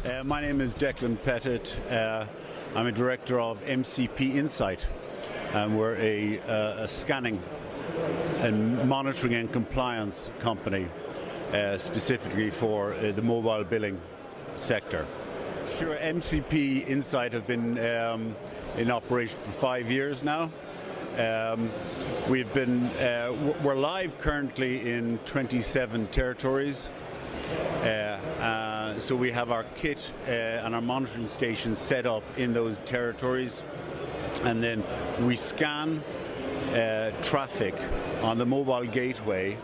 My name is Declan Pettit. I'm a Director of MCP Insight. We're a scanning and monitoring and compliance company, specifically for the mobile billing sector. Sure, MCP Insight have been in operation for 5 years now. We're live currently in 27 territories. So we have our kit and our monitoring stations set up in those territories, and then we scan traffic on the mobile gateway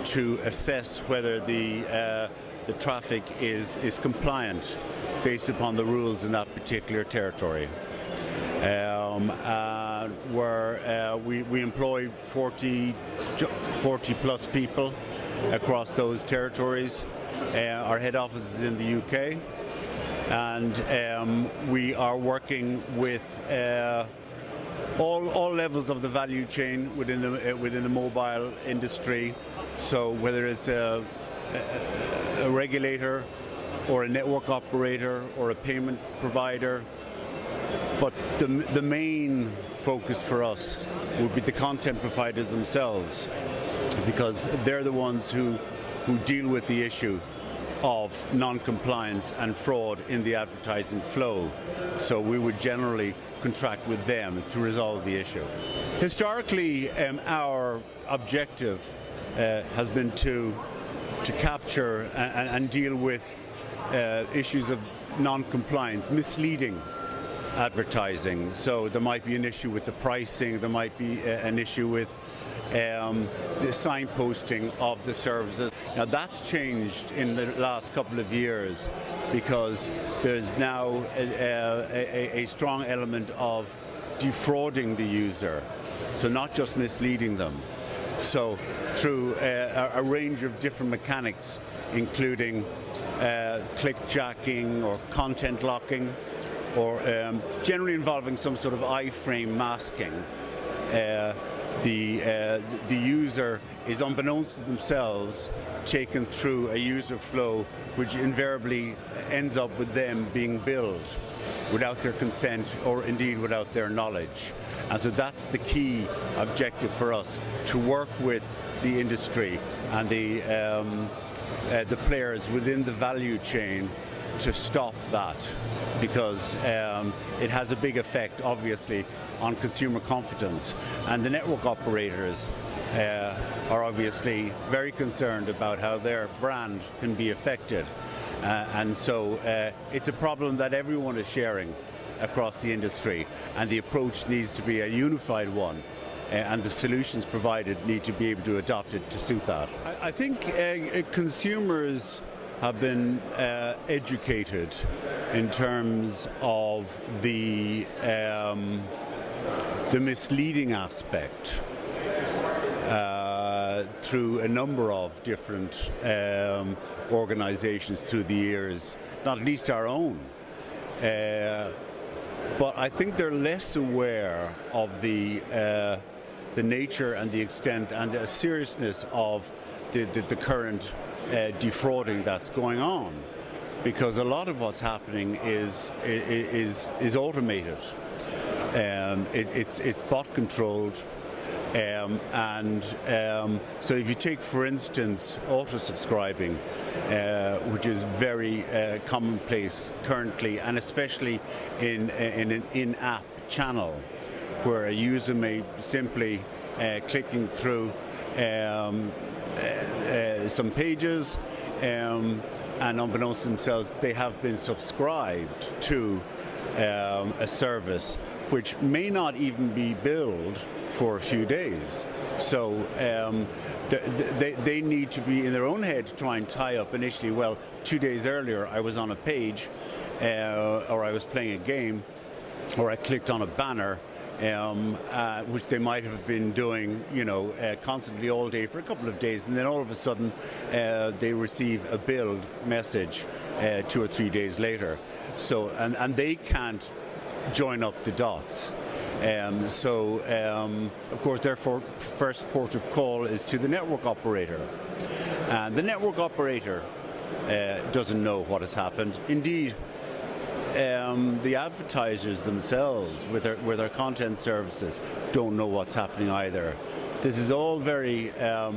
to assess whether the traffic is compliant based upon the rules in that particular territory. We employ 40 plus people across those territories. Our head office is in the UK, and we are working with all levels of the value chain within the mobile industry. So whether it's a regulator or a network operator or a payment provider, but the main focus for us would be the content providers themselves, because they're the ones who deal with the issue of non-compliance and fraud in the advertising flow. So we would generally contract with them to resolve the issue. Historically, our objective has been to capture and deal with issues of non-compliance, misleading advertising. So there might be an issue with the pricing, there might be an issue with the signposting of the services. Now that's changed in the last couple of years, because there's now a strong element of defrauding the user, so not just misleading them. So through a range of different mechanics, including clickjacking or content locking, or generally involving some sort of iframe masking, the user is, unbeknownst to themselves, taken through a user flow which invariably ends up with them being billed without their consent, or indeed without their knowledge. And so that's the key objective for us, to work with the industry and the players within the value chain to stop that, because it has a big effect, obviously, on consumer confidence. And the network operators are obviously very concerned about how their brand can be affected. And so it's a problem that everyone is sharing across the industry, and the approach needs to be a unified one. And the solutions provided need to be able to adopt it to suit that. I think consumers have been educated in terms of the misleading aspect through a number of different organizations through the years, not least our own. But I think they're less aware of the nature and the extent and the seriousness of the current defrauding that's going on, because a lot of what's happening is automated. It's bot controlled, so if you take, for instance, auto subscribing, which is very commonplace currently, and especially in an in-app channel, where a user may simply clicking through some pages, and unbeknownst to themselves, they have been subscribed to a service which may not even be billed for a few days. So they need to be in their own head to try and tie up initially, well, 2 days earlier I was on a page, or I was playing a game, or I clicked on a banner, which they might have been doing, constantly all day for a couple of days, and then all of a sudden they receive a billed message 2 or 3 days later. So and they can't join up the dots. Of course, their first port of call is to the network operator. And the network operator doesn't know what has happened. Indeed, the advertisers themselves with their content services don't know what's happening either. This is all very, I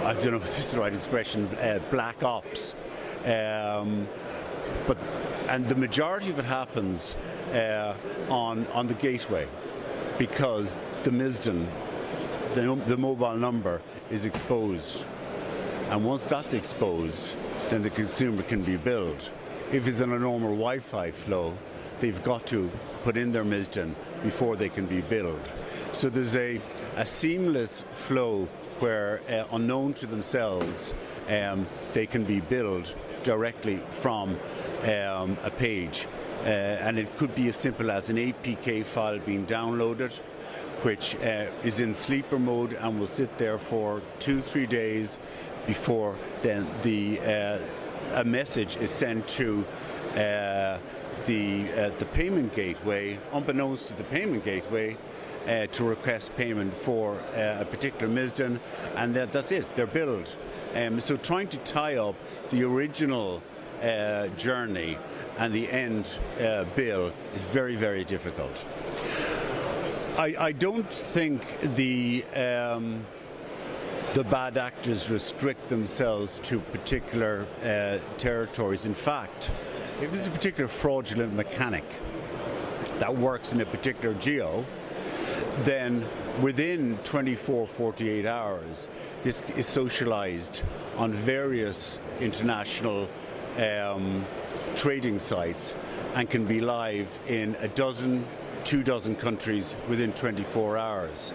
don't know if this is the right expression, black ops. And the majority of it happens on the gateway, because the MSDN, the mobile number, is exposed. And once that's exposed, then the consumer can be billed. If it's in a normal Wi-Fi flow, they've got to put in their MSDN before they can be billed. So there's a seamless flow where, unknown to themselves, they can be billed directly from a page. And it could be as simple as an APK file being downloaded, which is in sleeper mode and will sit there for 2-3 days before then a message is sent to the payment gateway, unbeknownst to the payment gateway, to request payment for a particular MSDN, and that's it, they're billed. So trying to tie up the original journey and the end bill is very, very difficult. I don't think the bad actors restrict themselves to particular territories. In fact, if there's a particular fraudulent mechanic that works in a particular geo, then within 24-48 hours, this is socialized on various international trading sites and can be live in 2 countries within 24 hours.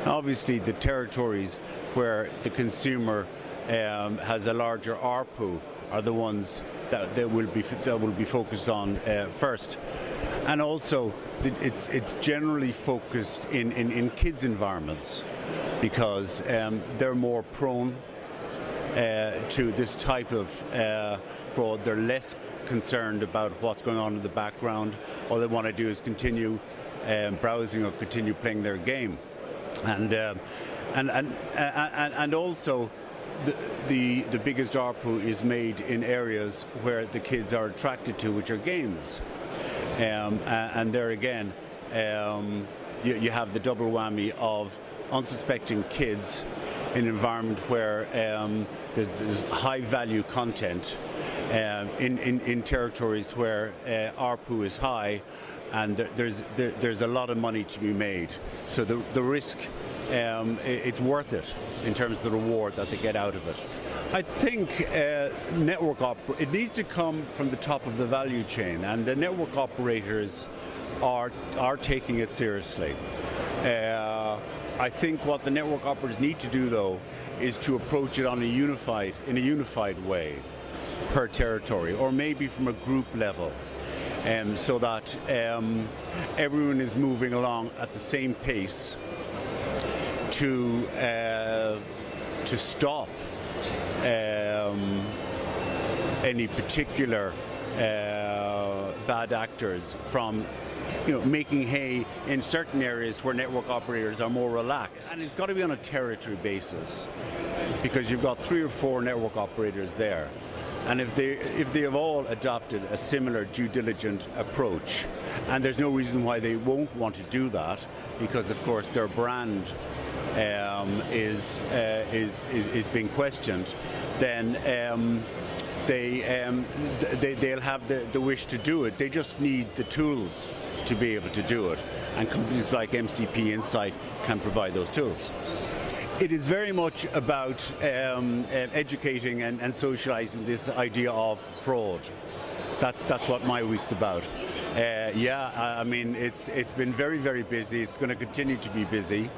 Obviously, the territories where the consumer has a larger ARPU are the ones that will be focused on first, and also it's generally focused in kids' environments, because they're more prone to this type of fraud. They're less concerned about what's going on in the background. All they want to do is continue browsing or continue playing their game, and also the biggest ARPU is made in areas where the kids are attracted to, which are games, and there again you have the double whammy of unsuspecting kids in an environment where there's high value content in territories where ARPU is high, and there's a lot of money to be made. So the risk, it's worth it in terms of the reward that they get out of it. I think it needs to come from the top of the value chain, and the network operators are taking it seriously. I think what the network operators need to do, though, is to approach it in a unified way per territory, or maybe from a group level, so that everyone is moving along at the same pace to stop any particular bad actors from making hay in certain areas where network operators are more relaxed. And it's got to be on a territory basis, because you've got 3 or 4 network operators there. And if they have all adopted a similar due diligent approach, and there's no reason why they won't want to do that, because of course their brand is being questioned, then they'll have the wish to do it. They just need the tools to be able to do it, and companies like MCP Insight can provide those tools. It is very much about educating and socializing this idea of fraud. That's what my week's about. I mean, it's been very, very busy. It's going to continue to be busy.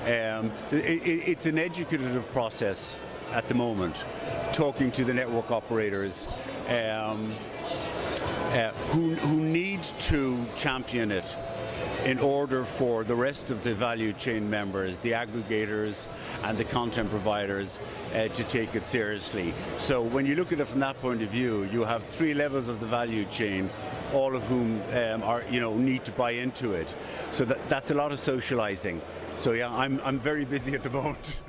It's an educative process at the moment, talking to the network operators who need to champion it in order for the rest of the value chain members, the aggregators and the content providers, to take it seriously. So when you look at it from that point of view, you have 3 levels of the value chain, all of whom need to buy into it. So that's a lot of socializing. So yeah, I'm very busy at the moment.